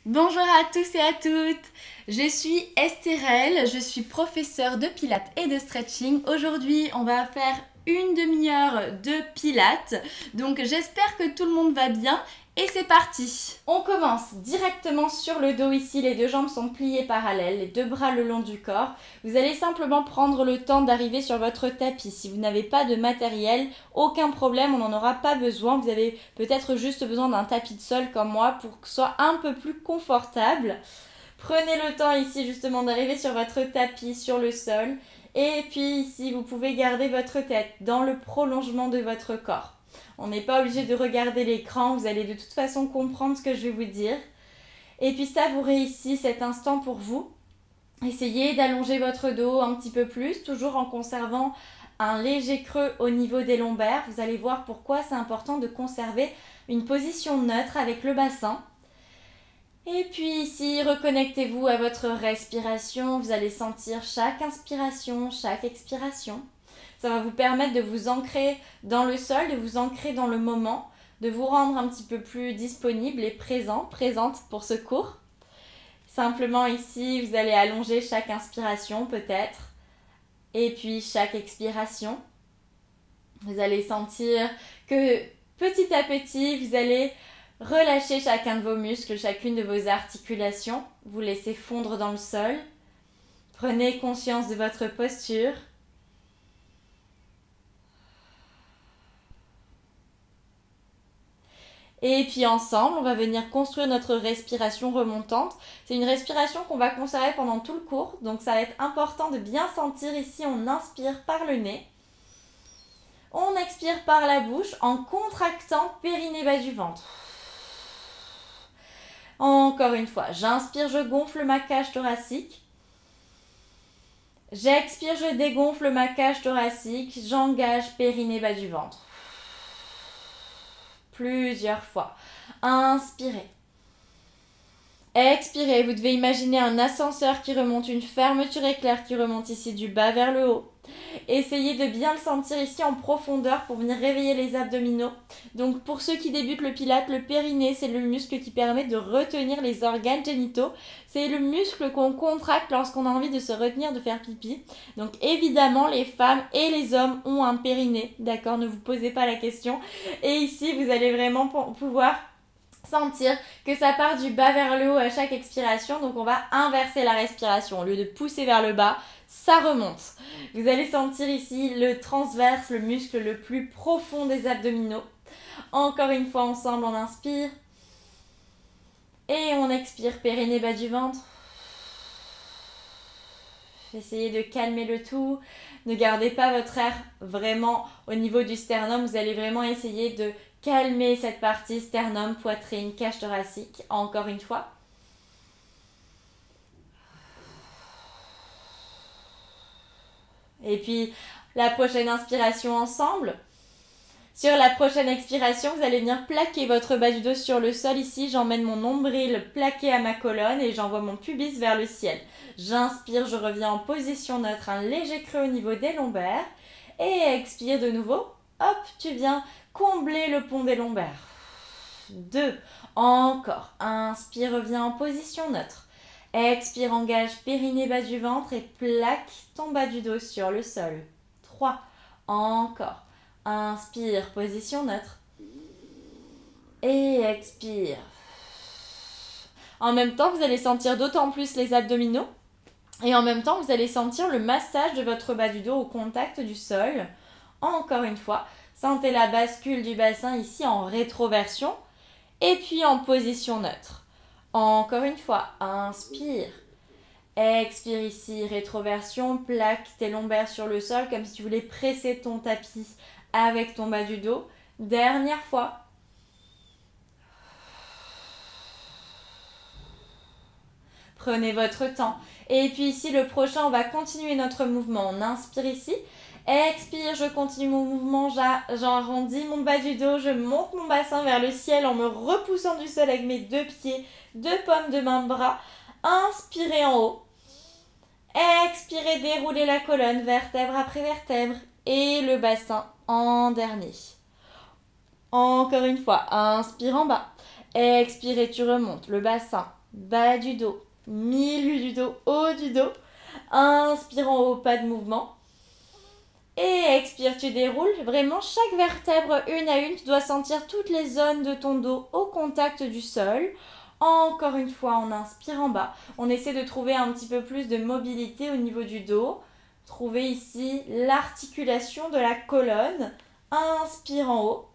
Bonjour à tous et à toutes, je suis Estérelle, je suis professeure de pilates et de stretching. Aujourd'hui, on va faire une demi-heure de pilates, donc j'espère que tout le monde va bien et c'est parti. On commence directement sur le dos ici, les deux jambes sont pliées parallèles, les deux bras le long du corps. Vous allez simplement prendre le temps d'arriver sur votre tapis. Si vous n'avez pas de matériel, aucun problème, on n'en aura pas besoin. Vous avez peut-être juste besoin d'un tapis de sol comme moi pour que ce soit un peu plus confortable. Prenez le temps ici justement d'arriver sur votre tapis, sur le sol. Et puis ici, vous pouvez garder votre tête dans le prolongement de votre corps. On n'est pas obligé de regarder l'écran, vous allez de toute façon comprendre ce que je vais vous dire. Et puis savourez ici cet instant pour vous. Essayez d'allonger votre dos un petit peu plus, toujours en conservant un léger creux au niveau des lombaires. Vous allez voir pourquoi c'est important de conserver une position neutre avec le bassin. Et puis ici, reconnectez-vous à votre respiration. Vous allez sentir chaque inspiration, chaque expiration. Ça va vous permettre de vous ancrer dans le sol, de vous ancrer dans le moment, de vous rendre un petit peu plus disponible et présente pour ce cours. Simplement ici, vous allez allonger chaque inspiration peut-être. Et puis chaque expiration. Vous allez sentir que petit à petit, vous allez relâcher chacun de vos muscles, chacune de vos articulations. Vous laissez fondre dans le sol. Prenez conscience de votre posture. Et puis ensemble, on va venir construire notre respiration remontante. C'est une respiration qu'on va conserver pendant tout le cours. Donc ça va être important de bien sentir ici, on inspire par le nez. On expire par la bouche en contractant périnée bas du ventre. Encore une fois, j'inspire, je gonfle ma cage thoracique. J'expire, je dégonfle ma cage thoracique. J'engage périnée bas du ventre. Plusieurs fois. Inspirez. Expirez. Vous devez imaginer un ascenseur qui remonte, une fermeture éclair qui remonte ici du bas vers le haut. Essayez de bien le sentir ici en profondeur pour venir réveiller les abdominaux. Donc pour ceux qui débutent le pilate, le périnée, c'est le muscle qui permet de retenir les organes génitaux. C'est le muscle qu'on contracte lorsqu'on a envie de se retenir de faire pipi. Donc évidemment, les femmes et les hommes ont un périnée, d'accord? Ne vous posez pas la question. Et ici, vous allez vraiment pouvoir sentir que ça part du bas vers le haut à chaque expiration. Donc on va inverser la respiration. Au lieu de pousser vers le bas, ça remonte. Vous allez sentir ici le transverse, le muscle le plus profond des abdominaux. Encore une fois ensemble, on inspire. Et on expire, périnée bas du ventre. Essayez de calmer le tout. Ne gardez pas votre air vraiment au niveau du sternum. Vous allez vraiment essayer de calmer cette partie sternum, poitrine, cage thoracique. Encore une fois. Et puis, la prochaine inspiration ensemble. Sur la prochaine expiration, vous allez venir plaquer votre bas du dos sur le sol. Ici, j'emmène mon nombril plaqué à ma colonne et j'envoie mon pubis vers le ciel. J'inspire, je reviens en position neutre, un léger creux au niveau des lombaires. Et expire de nouveau. Hop, tu viens combler le pont des lombaires. 2. Encore. Inspire, reviens en position neutre. Expire, engage périnée bas du ventre et plaque ton bas du dos sur le sol. 3. Encore. Inspire, position neutre. Et expire. En même temps, vous allez sentir d'autant plus les abdominaux. Et en même temps, vous allez sentir le massage de votre bas du dos au contact du sol. Encore une fois, sentez la bascule du bassin ici en rétroversion. Et puis en position neutre. Encore une fois, inspire. Expire ici, rétroversion, plaque tes lombaires sur le sol comme si tu voulais presser ton tapis avec ton bas du dos. Dernière fois. Prenez votre temps. Et puis ici, le prochain, on va continuer notre mouvement. On inspire ici. Expire, je continue mon mouvement. J'arrondis mon bas du dos. Je monte mon bassin vers le ciel en me repoussant du sol avec mes deux pieds, deux paumes de main, bras. Inspirez en haut. Expirez, déroulez la colonne, vertèbre après vertèbre. Et le bassin en dernier. Encore une fois, inspire en bas. Expire et tu remontes le bassin, bas du dos, milieu du dos, haut du dos. Inspire en haut, pas de mouvement. Et expire, tu déroules. Vraiment, chaque vertèbre, une à une, tu dois sentir toutes les zones de ton dos au contact du sol. Encore une fois, on inspire en bas. On essaie de trouver un petit peu plus de mobilité au niveau du dos. Trouvez ici l'articulation de la colonne. Inspire en haut.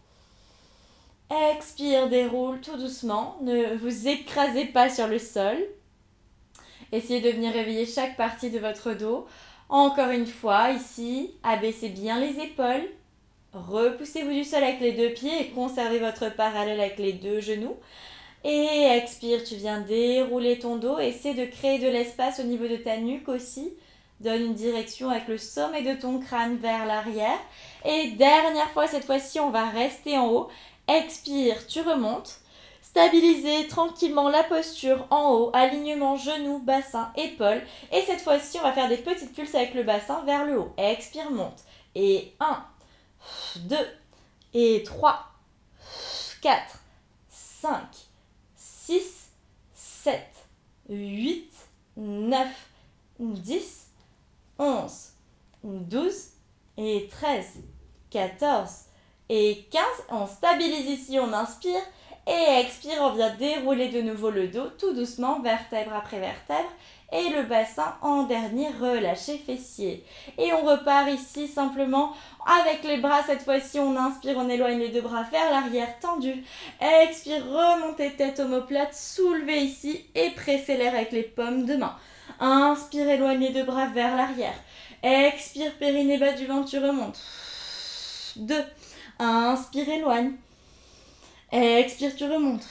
Expire, déroule tout doucement. Ne vous écrasez pas sur le sol. Essayez de venir réveiller chaque partie de votre dos. Encore une fois, ici, abaissez bien les épaules. Repoussez-vous du sol avec les deux pieds et conservez votre parallèle avec les deux genoux. Et expire, tu viens dérouler ton dos. Essaie de créer de l'espace au niveau de ta nuque aussi. Donne une direction avec le sommet de ton crâne vers l'arrière. Et dernière fois, cette fois-ci, on va rester en haut. Expire, tu remontes. Stabilisez tranquillement la posture en haut, alignement genoux, bassin, épaules. Et cette fois-ci, on va faire des petites pulses avec le bassin vers le haut. Expire, monte. Et 1, 2, et 3, 4, 5, 6, 7, 8, 9, 10, 11, 12 et 13, 14 et 15. On stabilise ici, on inspire. Et expire, on vient dérouler de nouveau le dos tout doucement, vertèbre après vertèbre. Et le bassin en dernier, relâchez fessiers. Et on repart ici simplement avec les bras. Cette fois-ci, on inspire, on éloigne les deux bras vers l'arrière, tendu. Expire, remontez tête omoplate, soulevez ici et pressez l'air avec les paumes de main. Inspire, éloigne les deux bras vers l'arrière. Expire, périnée bas du ventre, tu remontes. 2. Inspire, éloigne. Expire, tu remontes.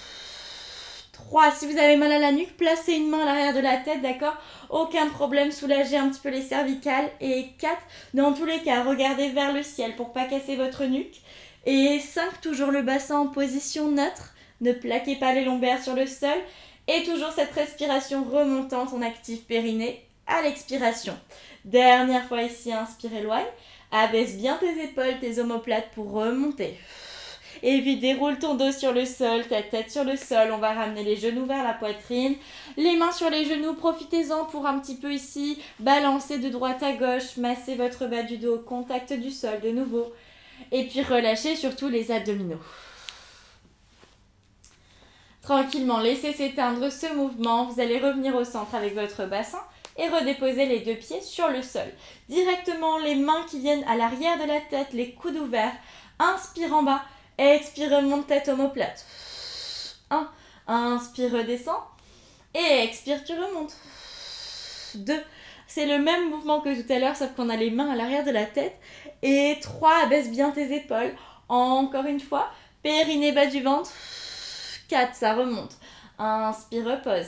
3. Si vous avez mal à la nuque, placez une main à l'arrière de la tête, d'accord? Aucun problème, soulagez un petit peu les cervicales. Et 4. Dans tous les cas, regardez vers le ciel pour ne pas casser votre nuque. Et 5. Toujours le bassin en position neutre. Ne plaquez pas les lombaires sur le sol. Et toujours cette respiration remontante, on active périnée à l'expiration. Dernière fois ici, inspire, éloigne. Abaisse bien tes épaules, tes omoplates pour remonter. Et puis déroule ton dos sur le sol, ta tête sur le sol. On va ramener les genoux vers la poitrine. Les mains sur les genoux, profitez-en pour un petit peu ici balancer de droite à gauche. Massez votre bas du dos, contact du sol de nouveau. Et puis relâchez surtout les abdominaux. Tranquillement, laissez s'éteindre ce mouvement. Vous allez revenir au centre avec votre bassin et redéposer les deux pieds sur le sol. Directement les mains qui viennent à l'arrière de la tête, les coudes ouverts. Inspire en bas. Expire, remonte tête omoplate. 1. Inspire, redescend. Et expire, tu remontes. 2. C'est le même mouvement que tout à l'heure, sauf qu'on a les mains à l'arrière de la tête. Et 3. Abaisse bien tes épaules. Encore une fois. Périnée bas du ventre. 4. Ça remonte. Inspire, repose.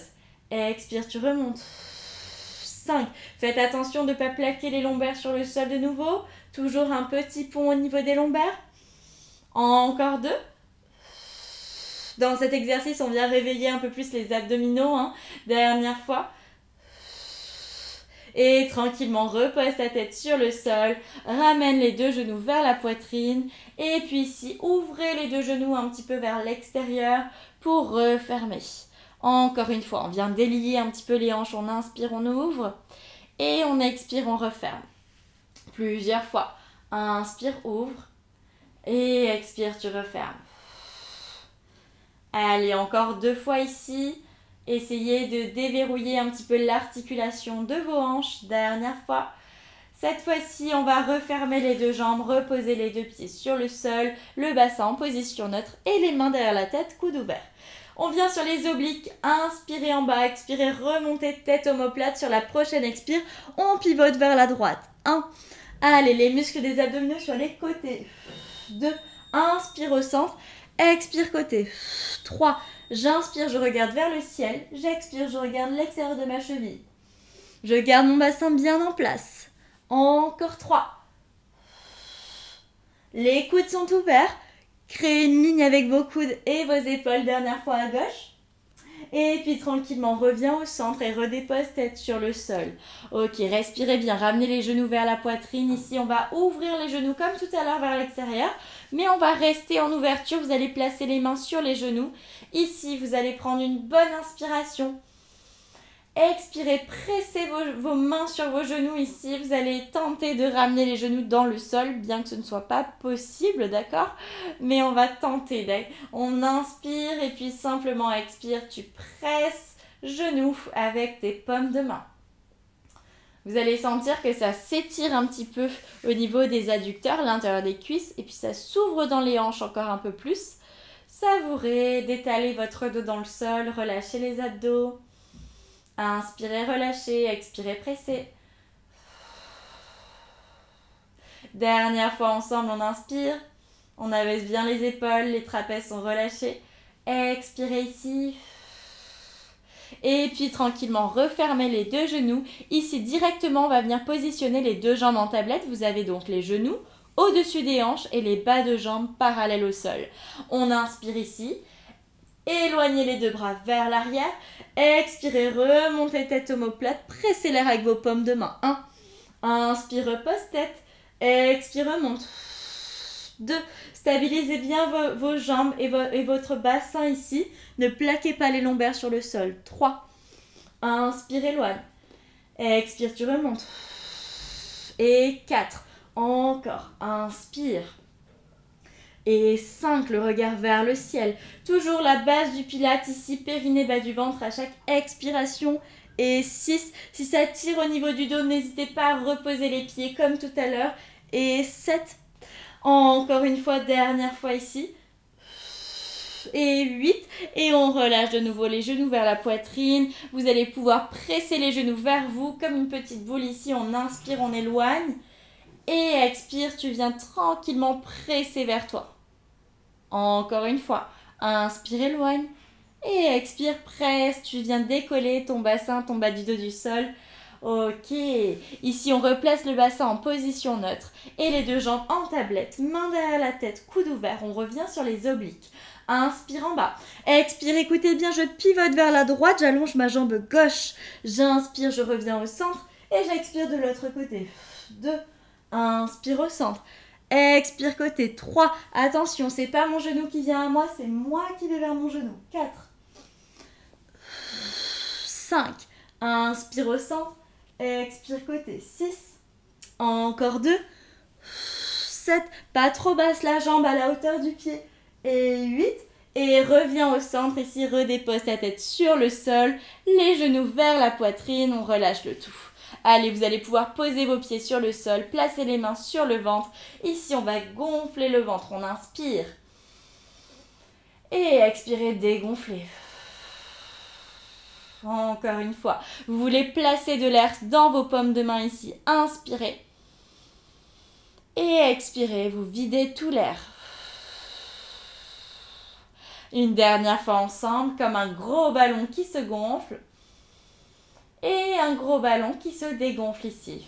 Expire, tu remontes. 5. Faites attention de ne pas plaquer les lombaires sur le sol de nouveau. Toujours un petit pont au niveau des lombaires. Encore 2. Dans cet exercice, on vient réveiller un peu plus les abdominaux. Dernière fois. Et tranquillement, repose ta tête sur le sol. Ramène les deux genoux vers la poitrine. Et puis ici, ouvrez les deux genoux un petit peu vers l'extérieur pour refermer. Encore une fois, on vient délier un petit peu les hanches. On inspire, on ouvre. Et on expire, on referme. Plusieurs fois. Inspire, ouvre. Et expire, tu refermes. Allez, encore 2 fois ici. Essayez de déverrouiller un petit peu l'articulation de vos hanches. Dernière fois. Cette fois-ci, on va refermer les deux jambes, reposer les deux pieds sur le sol, le bassin en position neutre et les mains derrière la tête, coude ouvert. On vient sur les obliques, inspirez en bas, expirez, remontez tête omoplate. Sur la prochaine expire, on pivote vers la droite. 1. Allez, les muscles des abdominaux sur les côtés. 2. Inspire au centre, expire côté. 3. J'inspire, je regarde vers le ciel. J'expire, je regarde l'extérieur de ma cheville. Je garde mon bassin bien en place. Encore 3. Les coudes sont ouverts. Créez une ligne avec vos coudes et vos épaules. Dernière fois à gauche. Et puis tranquillement, reviens au centre et redépose tête sur le sol. Ok, respirez bien, ramenez les genoux vers la poitrine. Ici, on va ouvrir les genoux comme tout à l'heure vers l'extérieur. Mais on va rester en ouverture, vous allez placer les mains sur les genoux. Ici, vous allez prendre une bonne inspiration. Expirez, pressez vos mains sur vos genoux ici. Vous allez tenter de ramener les genoux dans le sol, bien que ce ne soit pas possible, d'accord? Mais on va tenter. On inspire et puis simplement expire. Tu presses genoux avec tes paumes de main. Vous allez sentir que ça s'étire un petit peu au niveau des adducteurs, l'intérieur des cuisses, et puis ça s'ouvre dans les hanches encore un peu plus. Savourez, détalez votre dos dans le sol, relâchez les abdos. Inspirez, relâchez, expirez, pressez. Dernière fois ensemble, on inspire. On abaisse bien les épaules, les trapèzes sont relâchés. Expirez ici. Et puis tranquillement, refermez les deux genoux. Ici, directement, on va venir positionner les deux jambes en tablette. Vous avez donc les genoux au-dessus des hanches et les bas de jambes parallèles au sol. On inspire ici. Éloignez les deux bras vers l'arrière. Expirez, remontez tête omoplate. Pressez l'air avec vos paumes de main. 1. Inspire, repose tête. Expire, remonte. 2. Stabilisez bien vos jambes et votre bassin ici. Ne plaquez pas les lombaires sur le sol. 3. Inspire, éloigne. Expire, tu remontes. Et 4. Encore. Inspire. Et 5, le regard vers le ciel. Toujours la base du pilate ici, périnée, bas du ventre à chaque expiration. Et 6, si ça tire au niveau du dos, n'hésitez pas à reposer les pieds comme tout à l'heure. Et 7, encore une fois, dernière fois ici. Et 8, et on relâche de nouveau les genoux vers la poitrine. Vous allez pouvoir presser les genoux vers vous comme une petite boule ici. On inspire, on éloigne. Et expire, tu viens tranquillement presser vers toi. Encore une fois, inspire, éloigne. Et expire, presse, tu viens décoller ton bassin, ton bas du dos du sol. Ok, ici on replace le bassin en position neutre. Et les deux jambes en tablette, main derrière la tête, coude ouvert. On revient sur les obliques. Inspire en bas. Expire, écoutez bien, je pivote vers la droite, j'allonge ma jambe gauche. J'inspire, je reviens au centre. Et j'expire de l'autre côté. 2. Inspire au centre. Expire côté. 3. Attention, c'est pas mon genou qui vient à moi, c'est moi qui vais vers mon genou. 4. 5. Inspire au centre. Expire côté. 6. Encore 2. 7. Pas trop basse la jambe à la hauteur du pied. Et 8. Et reviens au centre ici, redépose ta tête sur le sol. Les genoux vers la poitrine, on relâche le tout. Allez, vous allez pouvoir poser vos pieds sur le sol, placer les mains sur le ventre. Ici, on va gonfler le ventre. On inspire. Et expirez, dégonfler. Encore une fois. Vous voulez placer de l'air dans vos paumes de main ici. Inspirez. Et expirez, vous videz tout l'air. Une dernière fois ensemble, comme un gros ballon qui se gonfle. Et un gros ballon qui se dégonfle ici.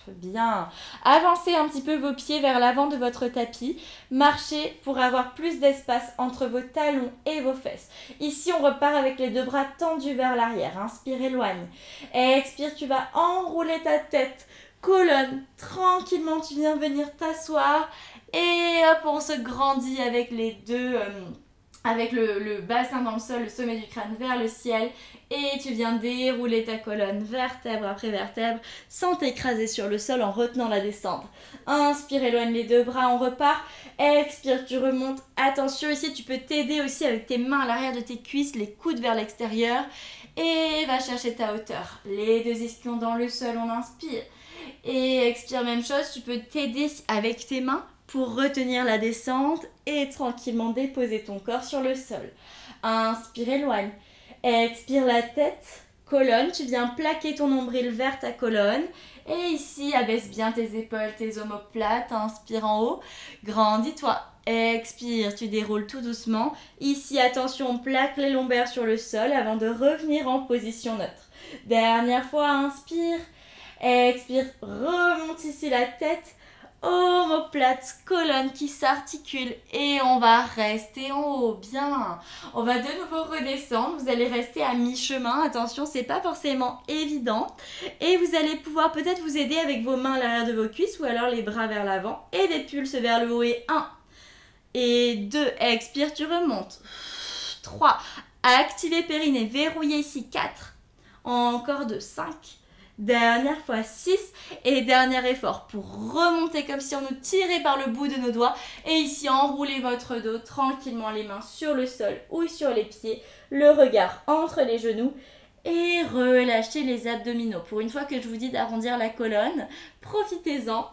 Bien. Avancez un petit peu vos pieds vers l'avant de votre tapis. Marchez pour avoir plus d'espace entre vos talons et vos fesses. Ici, on repart avec les deux bras tendus vers l'arrière. Inspire, éloigne. Expire, tu vas enrouler ta tête. Colonne. Tranquillement, tu viens venir t'asseoir. Et hop, on se grandit avec les deux... avec le bassin dans le sol, le sommet du crâne vers le ciel. Et tu viens dérouler ta colonne vertèbre après vertèbre sans t'écraser sur le sol en retenant la descente. Inspire, éloigne les deux bras, on repart. Expire, tu remontes. Attention, ici, tu peux t'aider aussi avec tes mains à l'arrière de tes cuisses, les coudes vers l'extérieur. Et va chercher ta hauteur. Les deux ischions dans le sol, on inspire. Et expire, même chose, tu peux t'aider avec tes mains pour retenir la descente et tranquillement déposer ton corps sur le sol. Inspire, éloigne. Expire la tête, colonne. Tu viens plaquer ton nombril vers ta colonne. Et ici, abaisse bien tes épaules, tes omoplates. Inspire en haut. Grandis-toi. Expire, tu déroules tout doucement. Ici, attention, on plaque les lombaires sur le sol avant de revenir en position neutre. Dernière fois, inspire. Expire, remonte ici la tête. omoplate, colonne qui s'articule et on va rester en haut, bien. On va de nouveau redescendre, vous allez rester à mi-chemin, attention c'est pas forcément évident et vous allez pouvoir peut-être vous aider avec vos mains à l'arrière de vos cuisses ou alors les bras vers l'avant et des pulses vers le haut et 1 et 2, expire, tu remontes, 3, activez périnée, verrouillez ici, 4, encore 2, 5, dernière fois 6 et dernier effort pour remonter comme si on nous tirait par le bout de nos doigts et ici enroulez votre dos tranquillement, les mains sur le sol ou sur les pieds, le regard entre les genoux et relâchez les abdominaux. Pour une fois que je vous dis d'arrondir la colonne, profitez-en,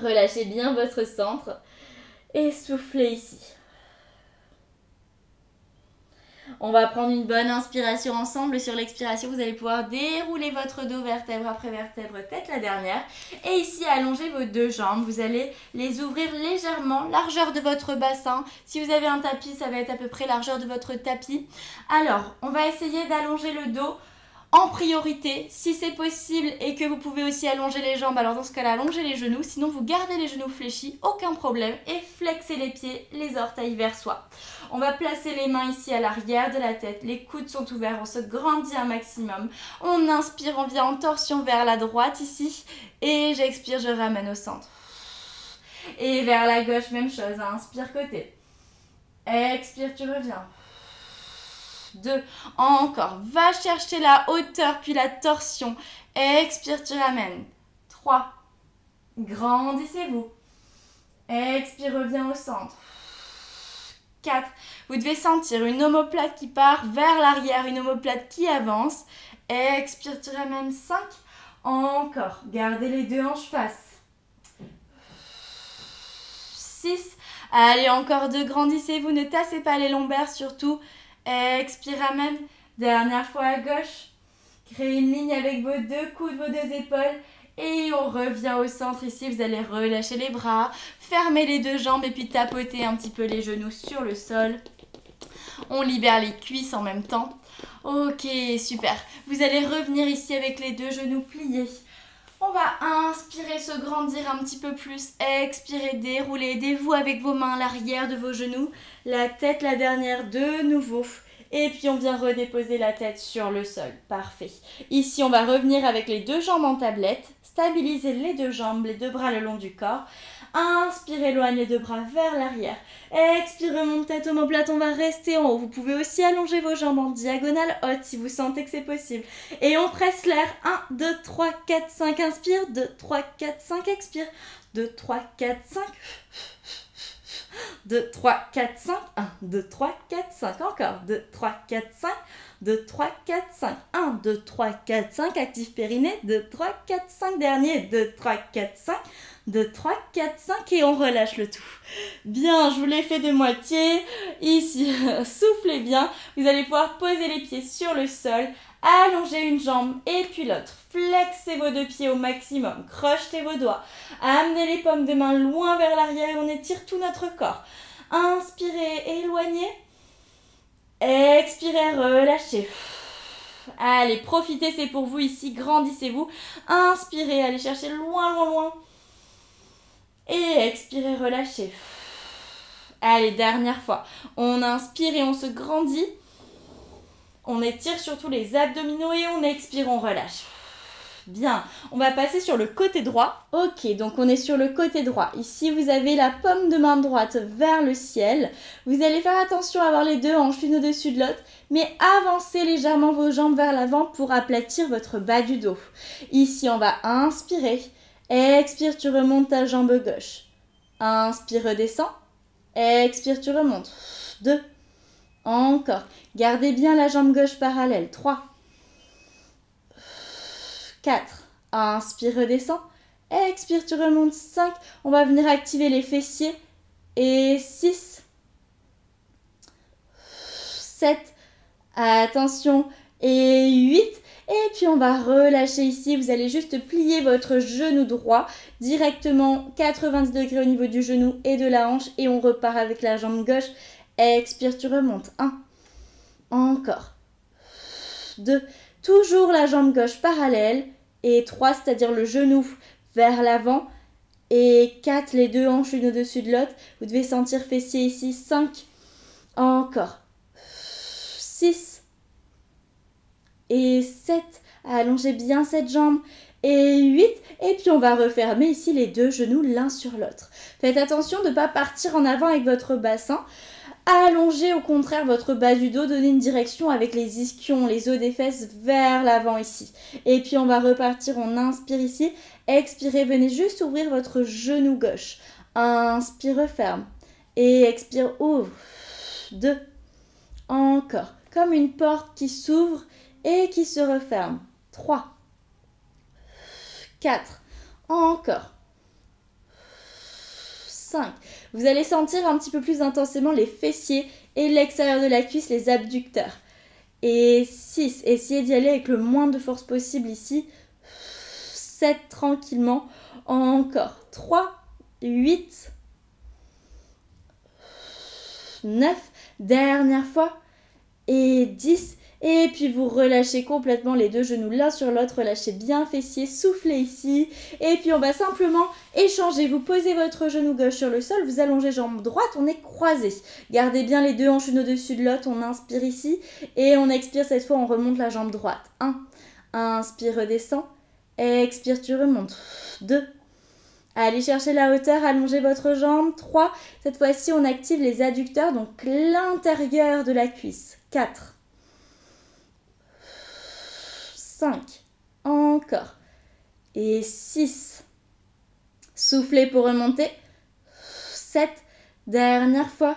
relâchez bien votre centre et soufflez ici. On va prendre une bonne inspiration ensemble. Sur l'expiration, vous allez pouvoir dérouler votre dos vertèbre après vertèbre, tête la dernière. Et ici, allongez vos deux jambes. Vous allez les ouvrir légèrement, largeur de votre bassin. Si vous avez un tapis, ça va être à peu près largeur de votre tapis. Alors, on va essayer d'allonger le dos en priorité. Si c'est possible et que vous pouvez aussi allonger les jambes, alors dans ce cas-là, allongez les genoux. Sinon, vous gardez les genoux fléchis, aucun problème. Et flexez les pieds, les orteils vers soi. On va placer les mains ici à l'arrière de la tête. Les coudes sont ouverts, on se grandit un maximum. On inspire, on vient en torsion vers la droite ici. Et j'expire, je ramène au centre. Et vers la gauche, même chose. Inspire côté. Expire, tu reviens. 2, encore. Va chercher la hauteur puis la torsion. Expire, tu ramènes. 3, grandissez-vous. Expire, reviens au centre. 4, vous devez sentir une omoplate qui part vers l'arrière, une omoplate qui avance. Expire, tu ramènes. 5, encore. Gardez les deux hanches face. 6, allez, encore 2, grandissez-vous, ne tassez pas les lombaires surtout. Expire, ramène. Dernière fois à gauche. Créez une ligne avec vos deux coudes, vos deux épaules. Et on revient au centre ici. Vous allez relâcher les bras. Fermer les deux jambes et puis tapoter un petit peu les genoux sur le sol. On libère les cuisses en même temps. Ok, super. Vous allez revenir ici avec les deux genoux pliés. On va inspirer, se grandir un petit peu plus. Expirer, dérouler. Aidez-vous avec vos mains à l'arrière de vos genoux. La tête, la dernière, de nouveau. Et puis on vient redéposer la tête sur le sol. Parfait. Ici, on va revenir avec les deux jambes en tablette. Stabilisez les deux jambes, les deux bras le long du corps. Inspire, éloigne les deux bras vers l'arrière. Expire, remonte tête omoplate, on va rester en haut. Vous pouvez aussi allonger vos jambes en diagonale haute si vous sentez que c'est possible. Et on presse l'air. 1, 2, 3, 4, 5. Inspire. 2, 3, 4, 5. Expire. 2, 3, 4, 5. 2, 3, 4, 5. 1, 2, 3, 4, 5. Encore. 2, 3, 4, 5. 2, 3, 4, 5. 1, 2, 3, 4, 5. Active périnée. 2, 3, 4, 5. Dernier. 2, 3, 4, 5. 2, 3, 4, 5 et on relâche le tout. Bien, je vous l'ai fait de moitié. Ici, soufflez bien. Vous allez pouvoir poser les pieds sur le sol. Allongez une jambe et puis l'autre. Flexez vos deux pieds au maximum. Crochetez vos doigts. Amenez les paumes de main loin vers l'arrière et on étire tout notre corps. Inspirez, éloignez. Expirez, relâchez. Allez, profitez, c'est pour vous ici. Grandissez-vous. Inspirez, allez chercher loin, loin, loin. Et expirez, relâchez. Allez, dernière fois. On inspire et on se grandit. On étire surtout les abdominaux et on expire, on relâche. Bien, on va passer sur le côté droit. Ok, donc on est sur le côté droit. Ici, vous avez la paume de main droite vers le ciel. Vous allez faire attention à avoir les deux hanches l'une au-dessus de l'autre, mais avancez légèrement vos jambes vers l'avant pour aplatir votre bas du dos. Ici, on va inspirer. Expire, tu remontes ta jambe gauche. Inspire, redescends. Expire, tu remontes. 2. Encore. Gardez bien la jambe gauche parallèle. 3. 4. Inspire, redescends. Expire, tu remontes. 5. On va venir activer les fessiers. Et 6. 7. Attention. Et 8. Et puis on va relâcher ici, vous allez juste plier votre genou droit directement 90 degrés au niveau du genou et de la hanche et on repart avec la jambe gauche. Expire, tu remontes. 1. Encore. 2. Toujours la jambe gauche parallèle. Et 3, c'est-à-dire le genou vers l'avant. Et 4, les deux hanches l'une au-dessus de l'autre. Vous devez sentir fessier ici. 5, encore. 6 et 7. Allongez bien cette jambe. Et 8. Et puis on va refermer ici les deux genoux l'un sur l'autre. Faites attention de ne pas partir en avant avec votre bassin. Allongez au contraire votre bas du dos, donnez une direction avec les ischions, les os des fesses vers l'avant ici. Et puis on va repartir, on inspire ici, expirez, venez juste ouvrir votre genou gauche. Inspire, referme. Et expire, ouvre. 2. Encore. Comme une porte qui s'ouvre et qui se referme. 3. 4. Encore. 5. Vous allez sentir un petit peu plus intensément les fessiers et l'extérieur de la cuisse, les abducteurs. Et 6. Essayez d'y aller avec le moins de force possible ici. 7. Tranquillement. Encore. 3. 8. 9. Dernière fois. Et 10. Et puis vous relâchez complètement les deux genoux l'un sur l'autre, relâchez bien fessiers, soufflez ici. Et puis on va simplement échanger. Vous posez votre genou gauche sur le sol, vous allongez jambe droite, on est croisé. Gardez bien les deux hanches une au-dessus de l'autre, on inspire ici. Et on expire cette fois, on remonte la jambe droite. 1. Inspire, redescend. Expire, tu remontes. 2. Allez chercher la hauteur, allongez votre jambe. 3. Cette fois-ci, on active les adducteurs, donc l'intérieur de la cuisse. 4. 5, encore, et 6, soufflez pour remonter, 7, dernière fois,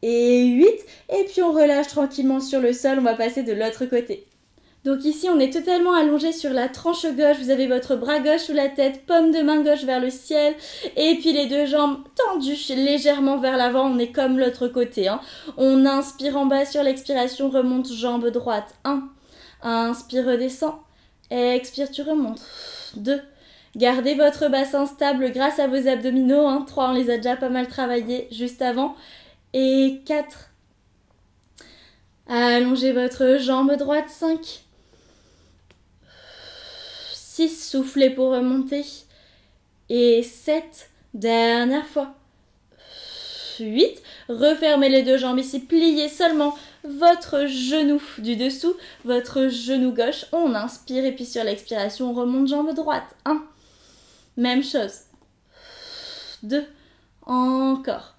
et 8, et puis on relâche tranquillement sur le sol, on va passer de l'autre côté. Donc ici on est totalement allongé sur la tranche gauche, vous avez votre bras gauche sous la tête, paume de main gauche vers le ciel, et puis les deux jambes tendues légèrement vers l'avant, on est comme l'autre côté. On inspire en bas sur l'expiration, remonte jambe droite, 1. Inspire, redescend. Expire, tu remontes. 2. Gardez votre bassin stable grâce à vos abdominaux. 3, on les a déjà pas mal travaillés juste avant. Et 4. Allongez votre jambe droite. 5. 6. Soufflez pour remonter. Et 7. Dernière fois. 8. Refermez les deux jambes ici. Pliez seulement votre genou du dessous, votre genou gauche. On inspire et puis sur l'expiration, on remonte jambe droite. 1. Même chose. 2. Encore.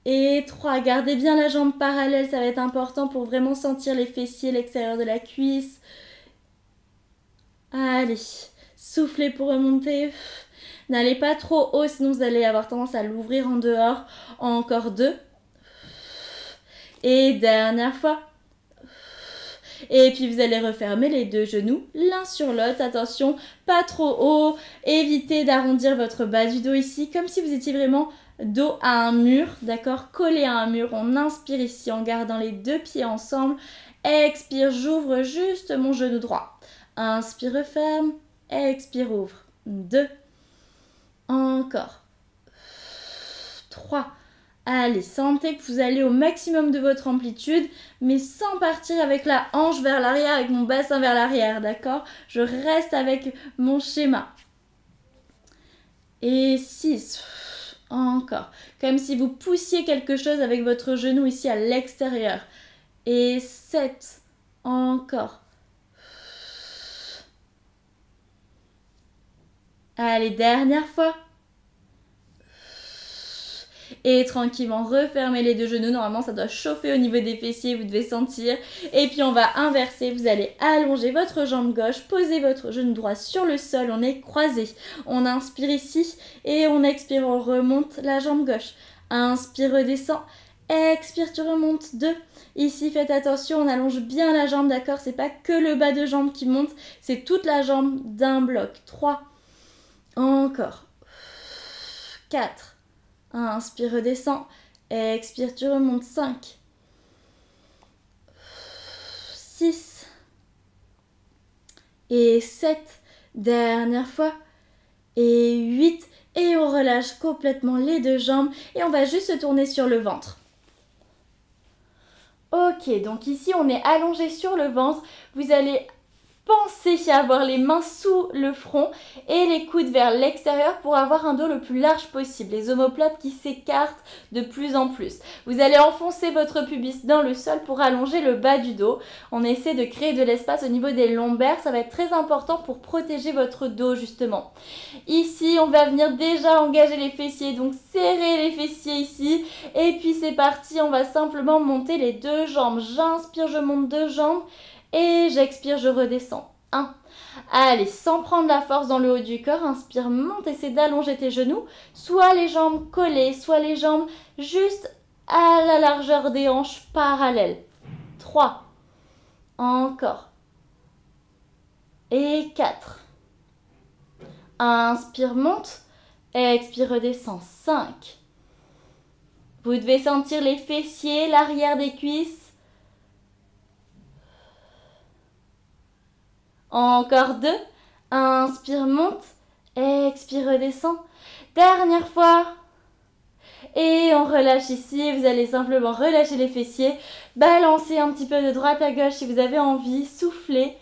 Et 3. Gardez bien la jambe parallèle, ça va être important pour vraiment sentir les fessiers, l'extérieur de la cuisse. Allez, soufflez pour remonter. N'allez pas trop haut, sinon vous allez avoir tendance à l'ouvrir en dehors. Encore 2. Et dernière fois. Et puis vous allez refermer les deux genoux l'un sur l'autre. Attention, pas trop haut. Évitez d'arrondir votre bas du dos ici, comme si vous étiez vraiment dos à un mur, d'accord? Collé à un mur. On inspire ici en gardant les deux pieds ensemble. Expire, j'ouvre juste mon genou droit. Inspire, referme. Expire, ouvre. 2. Encore. 3. Allez, sentez que vous allez au maximum de votre amplitude, mais sans partir avec la hanche vers l'arrière, avec mon bassin vers l'arrière, d'accord? Je reste avec mon schéma. Et 6. Encore. Comme si vous poussiez quelque chose avec votre genou ici à l'extérieur. Et 7. Encore. Allez, dernière fois. Et tranquillement, refermez les deux genoux. Normalement, ça doit chauffer au niveau des fessiers, vous devez sentir. Et puis, on va inverser. Vous allez allonger votre jambe gauche, poser votre genou droit sur le sol. On est croisé. On inspire ici et on expire, on remonte la jambe gauche. Inspire, redescend. Expire, tu remontes. 2. Ici, faites attention, on allonge bien la jambe, d'accord? C'est pas que le bas de jambe qui monte, c'est toute la jambe d'un bloc. 3. Encore. 4. Inspire, redescend. Expire, tu remontes. 5. 6. Et 7. Dernière fois. Et 8. Et on relâche complètement les deux jambes. Et on va juste se tourner sur le ventre. Ok, donc ici on est allongé sur le ventre. Vous allez pensez à avoir les mains sous le front et les coudes vers l'extérieur pour avoir un dos le plus large possible. Les omoplates qui s'écartent de plus en plus. Vous allez enfoncer votre pubis dans le sol pour allonger le bas du dos. On essaie de créer de l'espace au niveau des lombaires. Ça va être très important pour protéger votre dos justement. Ici, on va venir déjà engager les fessiers. Donc, serrez les fessiers ici. Et puis, c'est parti. On va simplement monter les deux jambes. J'inspire, je monte deux jambes. Et j'expire, je redescends. 1. Allez, sans prendre la force dans le haut du corps, inspire, monte, essaie d'allonger tes genoux. Soit les jambes collées, soit les jambes juste à la largeur des hanches parallèles. 3. Encore. Et 4. Inspire, monte. Expire, redescends. 5. Vous devez sentir les fessiers, l'arrière des cuisses. Encore 2. Inspire, monte. Expire, redescend. Dernière fois. Et on relâche ici. Vous allez simplement relâcher les fessiers. Balancer un petit peu de droite à gauche si vous avez envie. Souffler.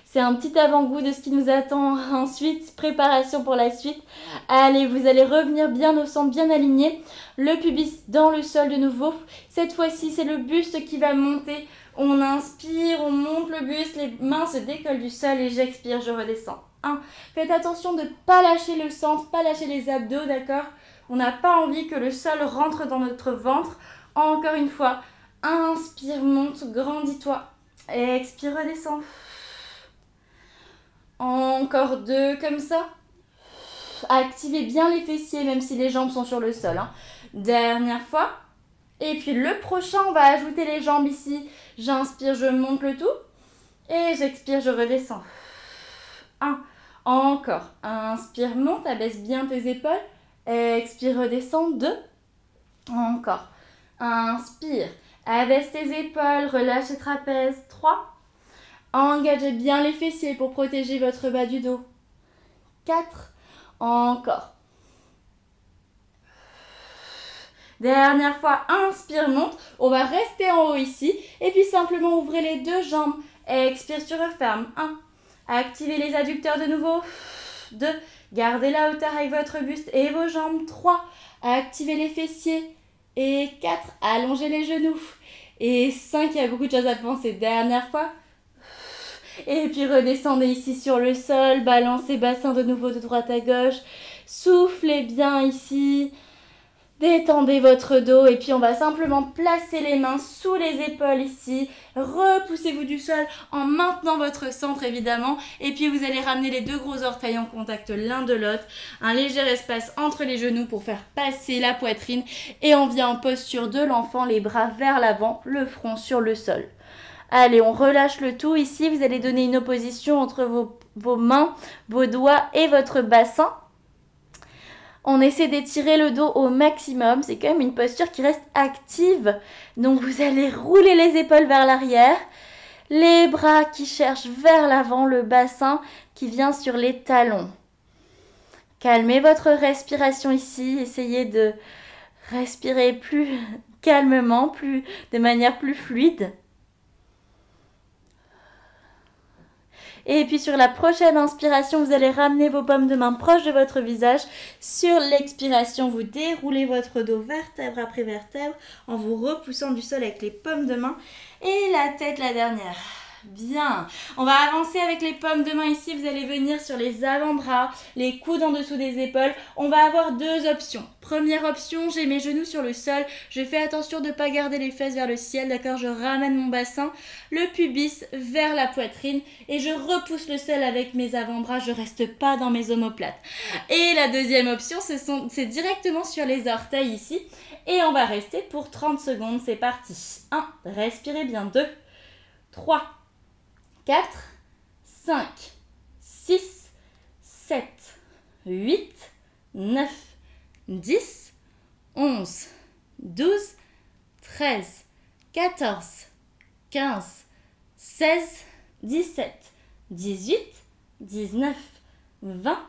C'est un petit avant-goût de ce qui nous attend ensuite. Préparation pour la suite. Allez, vous allez revenir bien au centre, bien aligné. Le pubis dans le sol de nouveau. Cette fois-ci, c'est le buste qui va monter. On inspire, on monte le buste, les mains se décollent du sol et j'expire, je redescends. 1. Faites attention de ne pas lâcher le centre, pas lâcher les abdos, d'accord? On n'a pas envie que le sol rentre dans notre ventre. Encore une fois, inspire, monte, grandis-toi. Expire, redescends. Encore 2 comme ça. Activez bien les fessiers même si les jambes sont sur le sol. Hein. Dernière fois. Et puis le prochain, on va ajouter les jambes ici. J'inspire, je monte le tout. Et j'expire, je redescends. 1. Encore. Inspire, monte, abaisse bien tes épaules. Expire, redescends. 2. Encore. Inspire, abaisse tes épaules, relâche les trapèzes. 3. Engagez bien les fessiers pour protéger votre bas du dos. 4. Encore. Dernière fois, inspire, monte. On va rester en haut ici. Et puis simplement ouvrez les deux jambes. Expire, tu refermes. 1. Activez les adducteurs de nouveau. 2. Gardez la hauteur avec votre buste et vos jambes. 3. Activez les fessiers. Et 4. Allongez les genoux. Et 5. Il y a beaucoup de choses à penser. Dernière fois. Et puis redescendez ici sur le sol. Balancez bassin de nouveau de droite à gauche. Soufflez bien ici. Détendez votre dos et puis on va simplement placer les mains sous les épaules ici. Repoussez-vous du sol en maintenant votre centre évidemment. Et puis vous allez ramener les deux gros orteils en contact l'un de l'autre. Un léger espace entre les genoux pour faire passer la poitrine. Et on vient en posture de l'enfant, les bras vers l'avant, le front sur le sol. Allez, on relâche le tout ici. Vous allez donner une opposition entre vos mains, vos doigts et votre bassin. On essaie d'étirer le dos au maximum. C'est quand même une posture qui reste active. Donc, vous allez rouler les épaules vers l'arrière. Les bras qui cherchent vers l'avant. Le bassin qui vient sur les talons. Calmez votre respiration ici. Essayez de respirer plus calmement, de manière plus fluide. Et puis sur la prochaine inspiration, vous allez ramener vos paumes de main proches de votre visage. Sur l'expiration, vous déroulez votre dos vertèbre après vertèbre en vous repoussant du sol avec les paumes de main. Et la tête la dernière. Bien. On va avancer avec les paumes de main ici. Vous allez venir sur les avant-bras, les coudes en dessous des épaules. On va avoir deux options. Première option, j'ai mes genoux sur le sol. Je fais attention de ne pas garder les fesses vers le ciel, d'accord? Je ramène mon bassin, le pubis vers la poitrine et je repousse le sol avec mes avant-bras. Je ne reste pas dans mes omoplates. Et la deuxième option, c'est directement sur les orteils ici. Et on va rester pour 30 secondes. C'est parti. 1. Respirez bien. 2. 3. 4, 5, 6, 7, 8, 9, 10, 11, 12, 13, 14, 15, 16, 17, 18, 19, 20,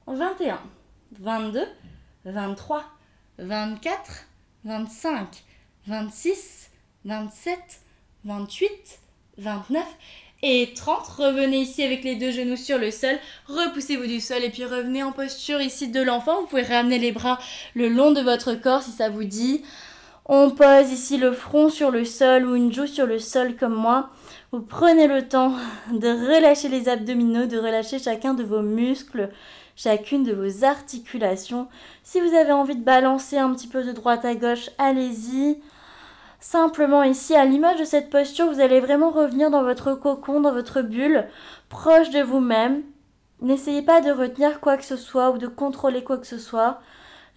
21, 22, 23, 24, 25, 26, 27, 28, 29 et 30. Revenez ici avec les deux genoux sur le sol, repoussez-vous du sol et puis revenez en posture ici de l'enfant. Vous pouvez ramener les bras le long de votre corps si ça vous dit. On pose ici le front sur le sol ou une joue sur le sol comme moi. Vous prenez le temps de relâcher les abdominaux, de relâcher chacun de vos muscles, chacune de vos articulations. Si vous avez envie de balancer un petit peu de droite à gauche, allez-y. Simplement ici, à l'image de cette posture, vous allez vraiment revenir dans votre cocon, dans votre bulle, proche de vous-même. N'essayez pas de retenir quoi que ce soit ou de contrôler quoi que ce soit.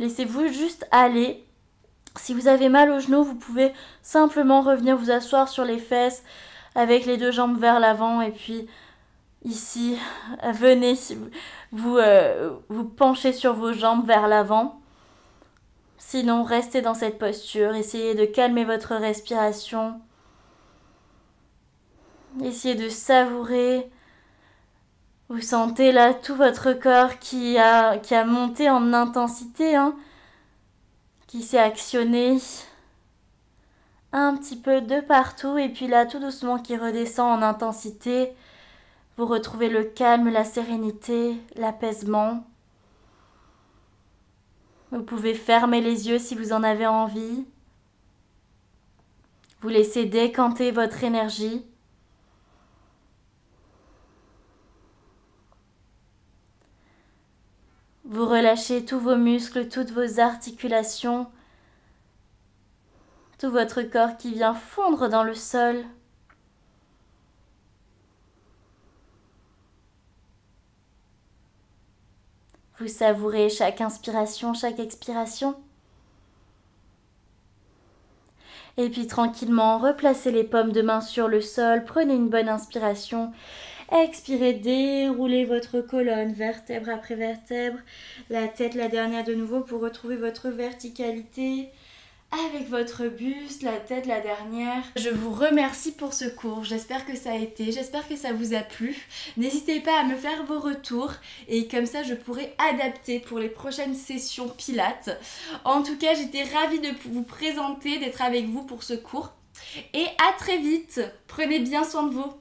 Laissez-vous juste aller. Si vous avez mal aux genoux, vous pouvez simplement revenir vous asseoir sur les fesses avec les deux jambes vers l'avant et puis ici, venez vous penchez sur vos jambes vers l'avant. Sinon, restez dans cette posture. Essayez de calmer votre respiration. Essayez de savourer. Vous sentez là tout votre corps qui a monté en intensité, qui s'est actionné un petit peu de partout. Et puis là, tout doucement qui redescend en intensité. Vous retrouvez le calme, la sérénité, l'apaisement. Vous pouvez fermer les yeux si vous en avez envie. Vous laissez décanter votre énergie. Vous relâchez tous vos muscles, toutes vos articulations, tout votre corps qui vient fondre dans le sol. Vous savourez chaque inspiration, chaque expiration. Et puis tranquillement, replacez les paumes de main sur le sol. Prenez une bonne inspiration. Expirez, déroulez votre colonne, vertèbre après vertèbre. La tête, la dernière de nouveau pour retrouver votre verticalité. Avec votre buste, la tête, la dernière. Je vous remercie pour ce cours, j'espère que ça a été, j'espère que ça vous a plu. N'hésitez pas à me faire vos retours et comme ça je pourrai adapter pour les prochaines sessions pilates. En tout cas, j'étais ravie de vous présenter, d'être avec vous pour ce cours. Et à très vite, prenez bien soin de vous.